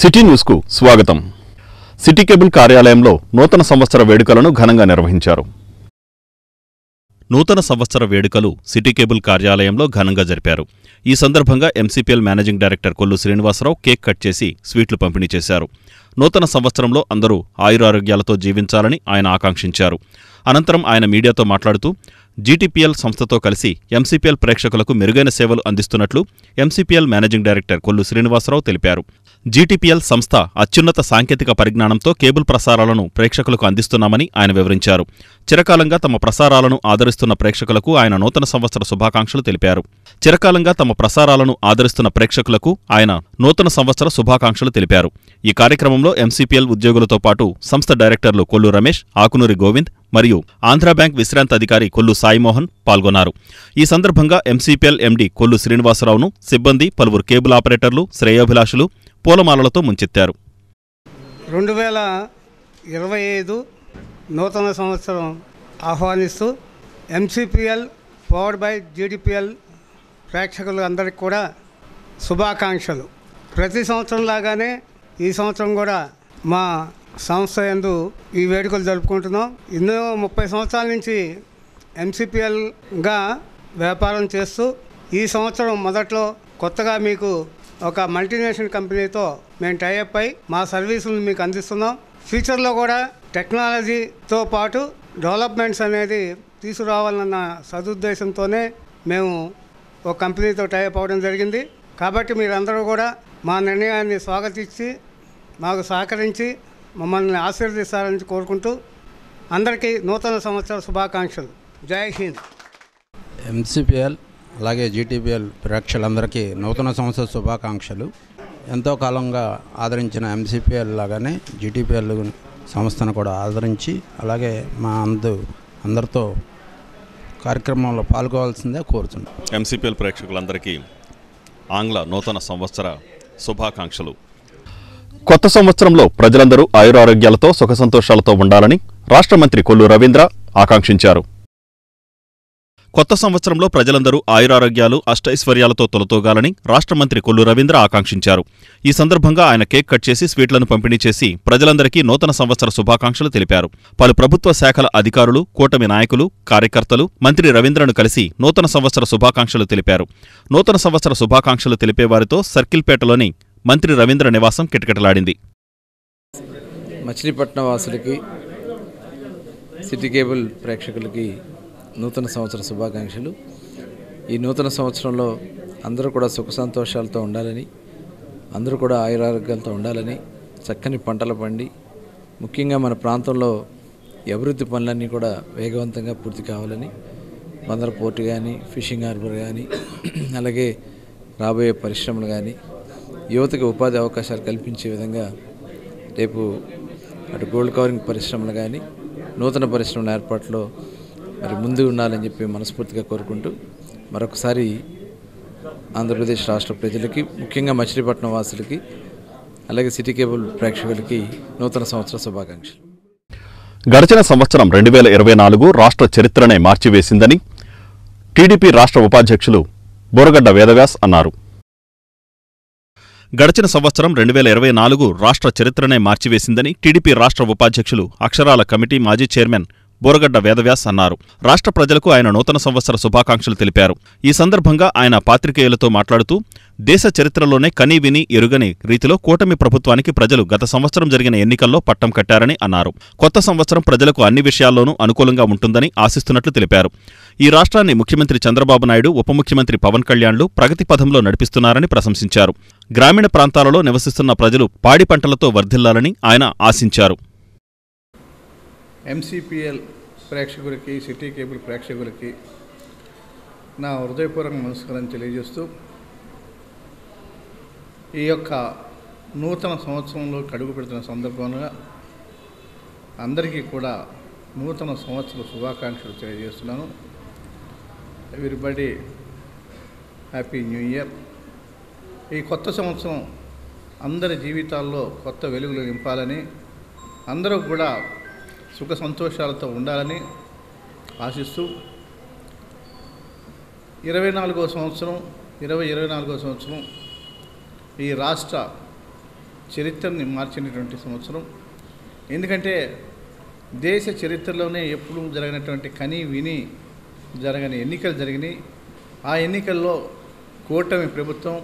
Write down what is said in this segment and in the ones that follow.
City న్యూస్కు స్వాగతం. City cable కార్యాలయంలో నూతన సంవత్సర వేడుకలను ఘనంగా నిర్వహించారు. నూతన సంవత్సర వేడుకలు సిటీ కేబుల్ కార్యాలయంలో ఘనంగా జరిపారు. ఈ సందర్భంగా MCPL managing director Kollu Srinivasarao cake cut చేసి స్వీట్లు పంపిణీ చేశారు. నూతన సంవత్సరంలో అందరూ ఆయురారోగ్యాలతో జీవించాలని ఆయన ఆకాంక్షించారు. అనంతరం ఆయన మీడియాతో మాట్లాడుతూ జీటీపీఎల్ సంస్థతో కలిసి ఎంసీపీఎల్ ప్రేక్షకులకు మెరుగైన సేవలు అందిస్తున్నట్లు ఎంసీపీఎల్ మేనేజింగ్ డైరెక్టర్ కొల్లు శ్రీనివాసరావు తెలిపారు. జీటీపీఎల్ సంస్థ అత్యున్నత సాంకేతిక పరిజ్ఞానంతో కేబుల్ ప్రసారాలను ప్రేక్షకులకు అందిస్తున్నామని ఆయన వివరించారు. చిరకాలంగా తమ ప్రసారాలను ఆదరిస్తున్న ప్రేక్షకులకు ఆయన నూతన సంవత్సర శుభాకాంక్షలు తెలిపారు. ఈ కార్యక్రమంలో ఎంసీపీఎల్ ఉద్యోగులతో పాటు సంస్థ డైరెక్టర్లు కొల్లు రమేష్, ఆకునూరి గోవింద్ మరియు ఆంధ్రా బ్యాంక్ విశ్రాంత అధికారి కొల్లు సాయిమోహన్ పాల్గొన్నారు. ఈ సందర్భంగా ఎంసీపీఎల్ ఎండీ కొల్లు శ్రీనివాసరావును సిబ్బంది, పలువురు కేబుల్ ఆపరేటర్లు, శ్రేయోభిలాషులు పూలమాలలతో ముంచెత్తారు. 2025 నూతన సంవత్సరం ఆహ్వానిస్తూ ఎంసీపీఎల్ పవర్డ్ బై జీటీపీఎల్ ప్రేక్షకులు అందరికీ కూడా శుభాకాంక్షలు. ప్రతి సంవత్సరం లాగానే ఈ సంవత్సరం కూడా మా సంస్థ యందు ఈ వేడుకలు జరుపుకుంటున్నాం. ఎన్నో 30 సంవత్సరాల నుంచి ఎంసీపీఎల్గా వ్యాపారం చేస్తూ ఈ సంవత్సరం మొదట్లో కొత్తగా మీకు ఒక మల్టీనేషనల్ కంపెనీతో మేము టైఅప్ అయి మా సర్వీసులు మీకు అందిస్తున్నాం. ఫ్యూచర్లో కూడా టెక్నాలజీతో పాటు డెవలప్మెంట్స్ అనేది తీసుకురావాలన్న సదుద్దేశంతోనే మేము ఒక కంపెనీతో టైఅప్ అవ్వడం జరిగింది. కాబట్టి మీరందరూ కూడా మా నిర్ణయాన్ని స్వాగతించి మాకు సహకరించి మమ్మల్ని ఆశీర్వదిస్తారని కోరుకుంటూ అందరికీ నూతన సంవత్సర శుభాకాంక్షలు. జై హింద్. ఎంసీపీఎల్ అలాగే జీటీపీఎల్ ప్రేక్షకులందరికీ నూతన సంవత్సర శుభాకాంక్షలు. ఎంతో కాలంగా ఆదరించిన ఎంసీపీఎల్ లాగానే జీటీపీఎల్ సంస్థను కూడా ఆదరించి అలాగే మా అందరితో కార్యక్రమంలో పాల్గొవాల్సిందే కోరుతున్నాం. ఎంసీపీఎల్ ప్రేక్షకులందరికీ ఆంగ్ల నూతన సంవత్సర శుభాకాంక్షలు. కొత్త సంవత్సరంలో ప్రజలందరూ ఆయురారోగ్యాలతో సుఖ సంతోషాలతో ఉండాలని రాష్ట్ర మంత్రి కొల్లు రవీంద్ర ఆకాంక్షించారు. కొత్త సంవత్సరంలో ప్రజలందరూ ఆయురారోగ్యాలు, అష్టైశ్వర్యాలతో తొలతూగాలని రాష్ట్ర మంత్రి కొల్లు రవీంద్ర ఆకాంక్షించారు. ఈ సందర్భంగా ఆయన కేక్ కట్ చేసి స్వీట్లను పంపిణీ చేసి ప్రజలందరికీ నూతన సంవత్సర శుభాకాంక్షలు తెలిపారు. పలు ప్రభుత్వ శాఖల అధికారులు, కూటమి నాయకులు, కార్యకర్తలు మంత్రి రవీంద్రను కలిసి నూతన సంవత్సర శుభాకాంక్షలు తెలిపారు. నూతన సంవత్సర శుభాకాంక్షలు తెలిపేవారితో సర్కిల్పేటలోని మంత్రి రవీంద్ర నివాసం కిటకిటలాడింది. మచిలీపట్నం వాసులకి, సిటీ కేబుల్ ప్రేక్షకులకి నూతన సంవత్సర శుభాకాంక్షలు. ఈ నూతన సంవత్సరంలో అందరూ కూడా సుఖ సంతోషాలతో ఉండాలని, అందరూ కూడా ఆయురారోగ్యాలతో ఉండాలని, చక్కని పంటలు పండి ముఖ్యంగా మన ప్రాంతంలో అభివృద్ధి పనులన్నీ కూడా వేగవంతంగా పూర్తి కావాలని, బందర్ పోర్టు కానీ, ఫిషింగ్ హార్బర్ కానీ, అలాగే రాబోయే పరిశ్రమలు కానీ, యువతకు ఉపాధి అవకాశాలు కల్పించే విధంగా రేపు అటు గోల్డ్ కవరింగ్ పరిశ్రమలు కానీ, నూతన పరిశ్రమల ఏర్పాట్లో మరి ముందు ఉండాలని చెప్పి మనస్ఫూర్తిగా కోరుకుంటూ మరొకసారి ఆంధ్రప్రదేశ్ రాష్ట్ర ప్రజలకి, ముఖ్యంగా మచిలీపట్నం వాసులకి అలాగే సిటీ కేబుల్ ప్రేక్షకులకి నూతన సంవత్సర శుభాకాంక్షలు. గడిచిన సంవత్సరం 2024 రాష్ట్ర చరిత్రనే మార్చివేసిందని టీడీపీ రాష్ట్ర ఉపాధ్యక్షులు బోరగడ్డ వేదవ్యాస్ అన్నారు. గడిచిన సంవత్సరం 2024 రాష్ట్ర చరిత్రనే మార్చివేసిందని టీడీపీ రాష్ట్ర ఉపాధ్యక్షులు, అక్షరాల కమిటీ మాజీ చైర్మన్ బోరగడ్డ వేదవ్యాస్ అన్నారు. రాష్ట్ర ప్రజలకు ఆయన నూతన సంవత్సర శుభాకాంక్షలు తెలిపారు. ఈ సందర్భంగా ఆయన పాత్రికేయులతో మాట్లాడుతూ దేశ చరిత్రలోనే కనీ విని ఎరుగని రీతిలో కూటమి ప్రభుత్వానికి ప్రజలు గత సంవత్సరం జరిగిన ఎన్నికల్లో పట్టం కట్టారని అన్నారు. కొత్త సంవత్సరం ప్రజలకు అన్ని విషయాల్లోనూ అనుకూలంగా ఉంటుందని ఆశిస్తున్నట్లు తెలిపారు. ఈ రాష్ట్రాన్ని ముఖ్యమంత్రి చంద్రబాబు నాయుడు, ఉప ముఖ్యమంత్రి పవన్ కళ్యాణ్లు ప్రగతి పథంలో నడిపిస్తున్నారని ప్రశంసించారు. గ్రామీణ ప్రాంతాలలో నివసిస్తున్న ప్రజలు పాడి పంటలతో వర్ధిల్లాలని ఆయన ఆశించారు. ఎంసీపీఎల్ ప్రేక్షకులకి, సిటీ కేబుల్ ప్రేక్షకులకి నా హృదయపూర్వక నమస్కారం తెలియజేస్తూ ఈ యొక్క నూతన సంవత్సరంలో అడుగు పెడుతున్న సందర్భంగా అందరికీ కూడా నూతన సంవత్సర శుభాకాంక్షలు తెలియజేస్తున్నాను. Everybody happy new year. ఈ కొత్త సంవత్సరం అందరి జీవితాల్లో కొత్త వెలుగులు నింపాలని, అందరూ కూడా సుఖ సంతోషాలతో ఉండాలని ఆశిస్తూ 2024 సంవత్సరం ఈ రాష్ట్ర చరిత్రని మార్చినటువంటి సంవత్సరం. ఎందుకంటే దేశ చరిత్రలోనే ఎప్పుడూ జరగనటువంటి కని విని జరగని ఎన్నికలు జరిగినాయి. ఆ ఎన్నికల్లో కూటమి ప్రభుత్వం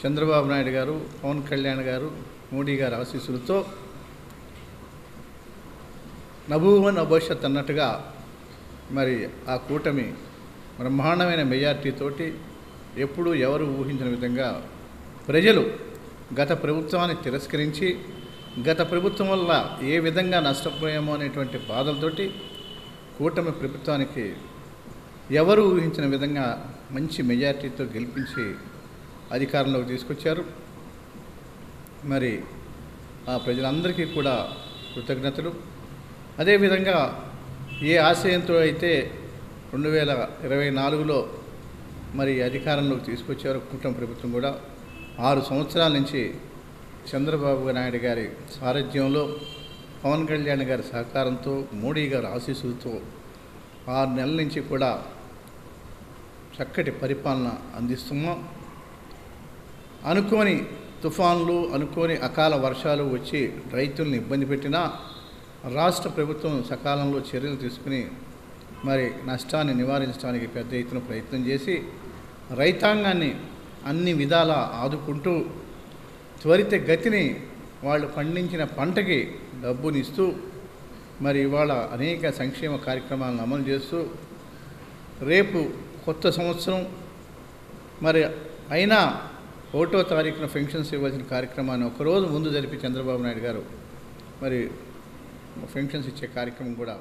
చంద్రబాబు నాయుడు గారు, పవన్ కళ్యాణ్ గారు, మోడీ గారి ఆశీస్సులతో నభూవన్ భవిష్యత్ అన్నట్టుగా మరి ఆ కూటమి బ్రహ్మాండమైన మెజార్టీతోటి ఎప్పుడు ఎవరు ఊహించిన విధంగా ప్రజలు గత ప్రభుత్వాన్ని తిరస్కరించి గత ప్రభుత్వం వల్ల ఏ విధంగా నష్టపోయామో అనేటువంటి బాధలతోటి కూటమి ప్రభుత్వానికి ఎవరు ఊహించిన విధంగా మంచి మెజార్టీతో గెలిపించి అధికారంలోకి తీసుకొచ్చారు. మరి ఆ ప్రజలందరికీ కూడా కృతజ్ఞతలు. అదేవిధంగా ఏ ఆశయంతో అయితే 2024లో మరి అధికారంలోకి తీసుకొచ్చారు కూటమి ప్రభుత్వం కూడా 6 సంవత్సరాల నుంచి చంద్రబాబు నాయుడు గారి సారథ్యంలో పవన్ కళ్యాణ్ గారి సహకారంతో మోడీ గారి ఆశీస్సులతో 6 నెలల నుంచి కూడా చక్కటి పరిపాలన అందిస్తున్నాం. అనుకోని తుఫాన్లు, అనుకోని అకాల వర్షాలు వచ్చి రైతుల్ని ఇబ్బంది పెట్టినా రాష్ట్ర ప్రభుత్వం సకాలంలో చర్యలు తీసుకుని మరి నష్టాన్ని నివారించడానికి పెద్ద ఎత్తున ప్రయత్నం చేసి రైతాంగాన్ని అన్ని విధాల ఆదుకుంటూ త్వరిత గతిని వాళ్ళు పండించిన పంటకి డబ్బునిస్తూ మరి ఇవాళ అనేక సంక్షేమ కార్యక్రమాలను అమలు చేస్తూ రేపు కొత్త సంవత్సరం మరి అయినా 1వ తారీఖున పెన్షన్స్ ఇవ్వాల్సిన కార్యక్రమాన్ని ఒకరోజు ముందు జరిపి చంద్రబాబు నాయుడు గారు మరి పెన్షన్స్ ఇచ్చే కార్యక్రమం కూడా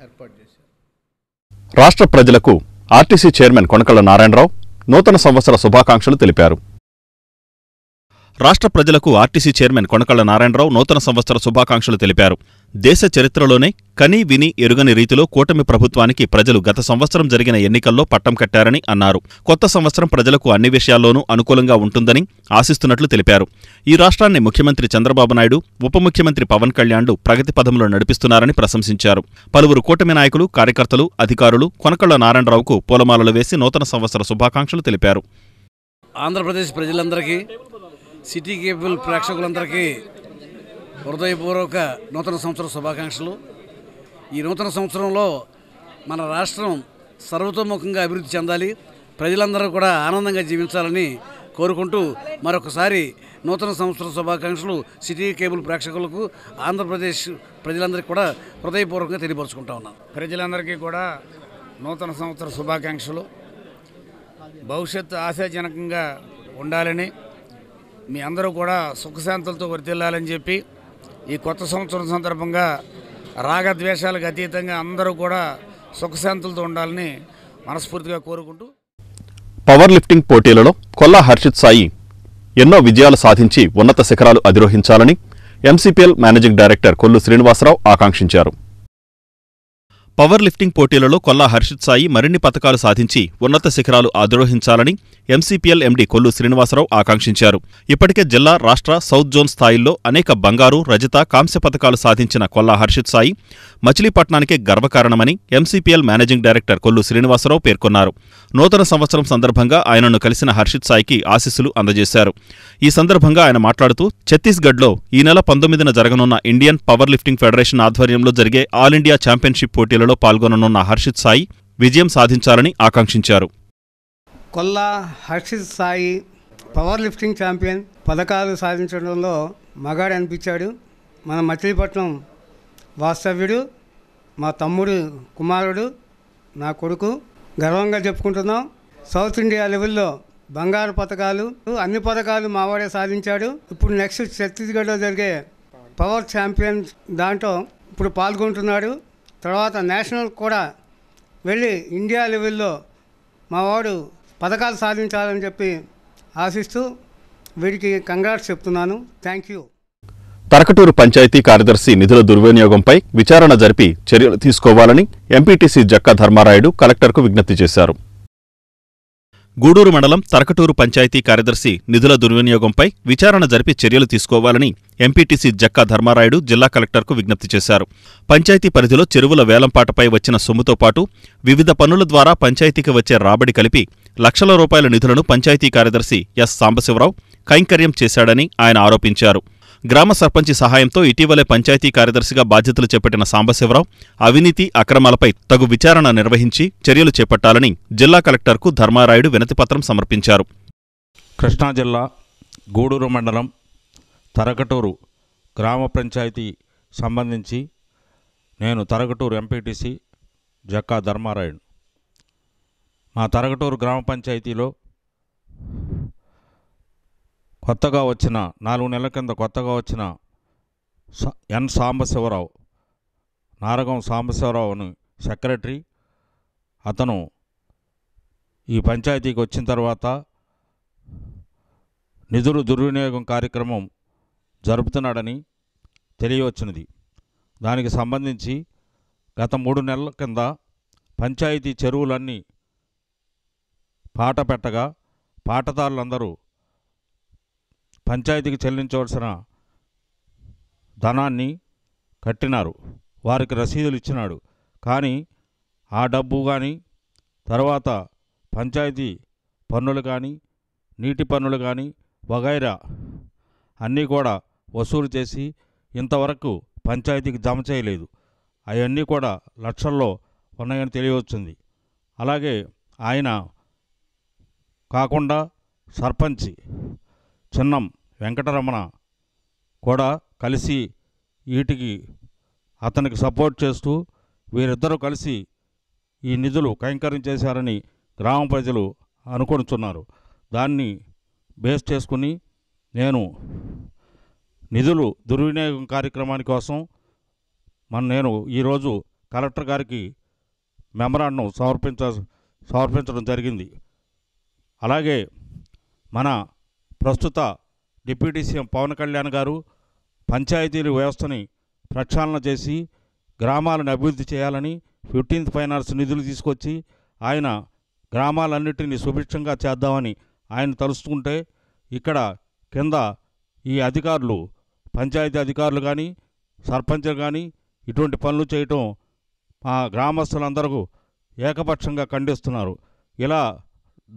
ఏర్పాటు చేశారు. రాష్ట్ర ప్రజలకు ఆర్టీసీ చైర్మన్ కొనకళ్ళ నారాయణరావు నూతన సంవత్సర శుభాకాంక్షలు తెలిపారు. రాష్ట్ర ప్రజలకు ఆర్టీసీ చైర్మన్ కొనకళ్ళ నారాయణరావు నూతన సంవత్సర శుభాకాంక్షలు తెలిపారు. దేశ చరిత్రలోనే కనీ విని ఎరుగని రీతిలో కూటమి ప్రభుత్వానికి ప్రజలు గత సంవత్సరం జరిగిన ఎన్నికల్లో పట్టం కట్టారని అన్నారు. కొత్త సంవత్సరం ప్రజలకు అన్ని విషయాల్లోనూ అనుకూలంగా ఉంటుందని ఆశిస్తున్నట్లు తెలిపారు. ఈ రాష్ట్రాన్ని ముఖ్యమంత్రి చంద్రబాబు నాయుడు, ఉప ముఖ్యమంత్రి పవన్ కళ్యాణ్లు ప్రగతి పథంలో నడిపిస్తున్నారని ప్రశంసించారు. పలువురు కూటమి నాయకులు, కార్యకర్తలు, అధికారులు కొనకళ్ళ నారాయణరావుకు పూలమాలలు వేసి నూతన సంవత్సర శుభాకాంక్షలు తెలిపారు. ఆంధ్రప్రదేశ్ ప్రజలందరికీ, సిటీ కేబుల్ ప్రేక్షకులందరికీ హృదయపూర్వక నూతన సంవత్సర శుభాకాంక్షలు. ఈ నూతన సంవత్సరంలో మన రాష్ట్రం సర్వతోముఖంగా అభివృద్ధి చెందాలి, ప్రజలందరూ కూడా ఆనందంగా జీవించాలని కోరుకుంటూ మరొకసారి నూతన సంవత్సర శుభాకాంక్షలు సిటీ కేబుల్ ప్రేక్షకులకు, ఆంధ్రప్రదేశ్ ప్రజలందరికీ కూడా హృదయపూర్వకంగా తెలియపరుచుకుంటా ఉన్నాను. ప్రజలందరికీ కూడా నూతన సంవత్సర శుభాకాంక్షలు. భవిష్యత్తు ఆశాజనకంగా ఉండాలని, మీ అందరూ కూడా సుఖశాంతులతో వర్ధిల్లాలని చెప్పి ఈ కొత్త సంవత్సరం సందర్భంగా రాగద్వేషాలకు అతీతంగా అందరూ కూడా సుఖశాంతులతో ఉండాలని మనస్ఫూర్తిగా కోరుకుంటూ పవర్ లిఫ్టింగ్ పోటీలలో కొల్లా హర్షిత్ సాయి ఎన్నో విజయాలు సాధించి ఉన్నత శిఖరాలు అధిరోహించాలని ఎంసీపీఎల్ మేనేజింగ్ డైరెక్టర్ కొల్లు శ్రీనివాసరావు ఆకాంక్షించారు. పవర్ లిఫ్టింగ్ పోటీలలో కొల్లా హర్షిత్ సాయి మరిన్ని పతకాలు సాధించి ఉన్నత శిఖరాలు అధిరోహించాలని ఎంసీపీఎల్ ఎండీ కొల్లు శ్రీనివాసరావు ఆకాంక్షించారు. ఇప్పటికే జిల్లా, రాష్ట్ర, సౌత్ జోన్ స్థాయిల్లో అనేక బంగారు, రజత, కాంస్య పతకాలు సాధించిన కొల్లా హర్షిత్ సాయి మచిలీపట్నానికే గర్వకారణమని ఎంసీపీఎల్ మేనేజింగ్ డైరెక్టర్ కొల్లు శ్రీనివాసరావు పేర్కొన్నారు. నూతన సంవత్సరం సందర్భంగా ఆయనను కలిసిన హర్షిత్ సాయికి ఆశీస్సులు అందజేశారు. ఈ సందర్భంగా ఆయన మాట్లాడుతూ ఛత్తీస్గఢ్లో ఈ నెల 19న జరగనున్న ఇండియన్ పవర్ లిఫ్టింగ్ ఫెడరేషన్ ఆధ్వర్యంలో జరిగే ఆల్ ఇండియా ఛాంపియన్షిప్ పోటీలలో పాల్గొననున్న హర్షిత్ సాయి విజయం సాధించాలని ఆకాంక్షించారు. Kolla Harshith Sai power lifting champion, పథకాలు సాధించడంలో మగాడు అనిపించాడు. మన మచిలీపట్నం వాస్తవ్యుడు, మా తమ్ముడు కుమారుడు, నా కొడుకు. గర్వంగా చెప్పుకుంటున్నాం. సౌత్ ఇండియా లెవెల్లో బంగారు పథకాలు, అన్ని పథకాలు మావాడే సాధించాడు. ఇప్పుడు నెక్స్ట్ ఛత్తీస్గఢ్లో జరిగే పవర్ ఛాంపియన్ దాంట్లో ఇప్పుడు పాల్గొంటున్నాడు. తర్వాత నేషనల్ కూడా వెళ్ళి ఇండియా లెవెల్లో మావాడు పథకాలు సాధించాలని చెప్పి ఆశిస్తూ వీడికి కంగ్రాట్స్ చెప్తున్నాను. Thank you. తరకటూరు పంచాయతీ కార్యదర్శి నిధుల దుర్వినియోగంపై విచారణ జరిపి చర్యలు తీసుకోవాలని ఎంపీటీసీ జక్కా ధర్మారాయుడు కలెక్టర్కు విజ్ఞప్తి చేశారు. గూడూరు మండలం తరకటూరు పంచాయతీ కార్యదర్శి నిధుల దుర్వినియోగంపై విచారణ జరిపి చర్యలు తీసుకోవాలని ఎంపీటీసీ జక్కా ధర్మారాయుడు జిల్లా కలెక్టర్కు విజ్ఞప్తి చేశారు. పంచాయతీ పరిధిలో చెరువుల వేలంపాటపై వచ్చిన సొమ్ముతో పాటు వివిధ పన్నుల ద్వారా పంచాయతీకి వచ్చే రాబడి కలిపి లక్షల రూపాయల నిధులను పంచాయతీ కార్యదర్శి ఎస్ సాంబశివరావు కైంకర్యం చేశాడని ఆయన ఆరోపించారు. గ్రామ సర్పంచి సహాయంతో ఇటీవలే పంచాయతీ కార్యదర్శిగా బాధ్యతలు చేపట్టిన సాంబశివరావు అవినీతి అక్రమాలపై తగు విచారణ నిర్వహించి చర్యలు చేపట్టాలని జిల్లా కలెక్టర్కు ధర్మారాయుడు వినతిపత్రం సమర్పించారు. కృష్ణా జిల్లా గూడూరు మండలం తరకటూరు గ్రామ పంచాయతీ సంబంధించి నేను తరకటూరు ఎంపీటీసీ జక్కా ధర్మారాయుడు. మా తరకటూరు గ్రామ పంచాయతీలో కొత్తగా వచ్చిన 4 నెలల కింద కొత్తగా వచ్చిన ఎన్ సాంబశివరావు, నారగం సాంబశివరావు అని సెక్రటరీ. అతను ఈ పంచాయతీకి వచ్చిన తర్వాత నిధులు దుర్వినియోగం కార్యక్రమం జరుపుతున్నాడని తెలియవచ్చినది. దానికి సంబంధించి గత 3 నెలల కింద పంచాయతీ చెరువులన్నీ పాట పెట్టగా పాటదారులందరూ పంచాయతీకి చెల్లించవలసిన ధనాన్ని కట్టినారు. వారికి రసీదులు ఇచ్చినాడు. కానీ ఆ డబ్బు కానీ తర్వాత పంచాయతీ పన్నులు కానీ నీటి పన్నులు కానీ వగైరా అన్నీ కూడా వసూలు చేసి ఇంతవరకు పంచాయతీకి జమ చేయలేదు. అవన్నీ కూడా లక్షల్లో ఉన్నాయని తెలియవచ్చింది. అలాగే ఆయన కాకుండా సర్పంచి చిన్నం వెంకటరమణ కూడా కలిసి వీటికి అతనికి సపోర్ట్ చేస్తూ వీరిద్దరూ కలిసి ఈ నిధులు కైంకర్యం చేశారని గ్రామ ప్రజలు అనుకుంటున్నారు. దాన్ని బేస్ చేసుకుని నేను నిధులు దుర్వినియోగం కార్యక్రమాని కోసం నేను ఈరోజు కలెక్టర్ గారికి మెమరాండం సమర్పించడం జరిగింది. అలాగే మన ప్రస్తుత డిప్యూటీ సీఎం పవన్ కళ్యాణ్ గారు పంచాయతీల వ్యవస్థని ప్రక్షాళన చేసి గ్రామాలను అభివృద్ధి చేయాలని 15th ఫైనాన్స్ నిధులు తీసుకొచ్చి ఆయన గ్రామాలన్నిటినీ సుభిక్షంగా చేద్దామని ఆయన తలుచుకుంటే ఇక్కడ కింద ఈ అధికారులు పంచాయతీ అధికారులు కానీ సర్పంచులు కానీ ఇటువంటి పనులు చేయటం మా గ్రామస్తులందరూ ఏకపక్షంగా ఖండిస్తున్నారు. ఇలా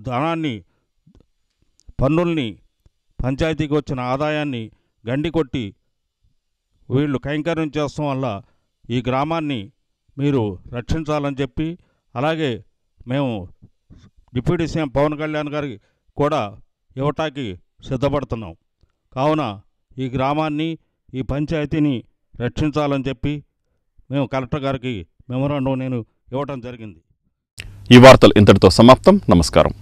ధనాన్ని పన్నుల్ని పంచాయతీకి వచ్చిన ఆదాయాన్ని గండి కొట్టి వీళ్ళు కైంకర్యం చేస్తాం వల్ల ఈ గ్రామాన్ని మీరు రక్షించాలని చెప్పి అలాగే మేము డిప్యూటీ సీఎం పవన్ కళ్యాణ్ గారికి కూడా ఇవ్వటానికి సిద్ధపడుతున్నాం. కావున ఈ గ్రామాన్ని ఈ పంచాయతీని రక్షించాలని చెప్పి మేము కలెక్టర్ గారికి మెమరాండం నేను ఇవ్వటం జరిగింది. ఈ వార్తలు ఇంతటితో సమాప్తం. నమస్కారం.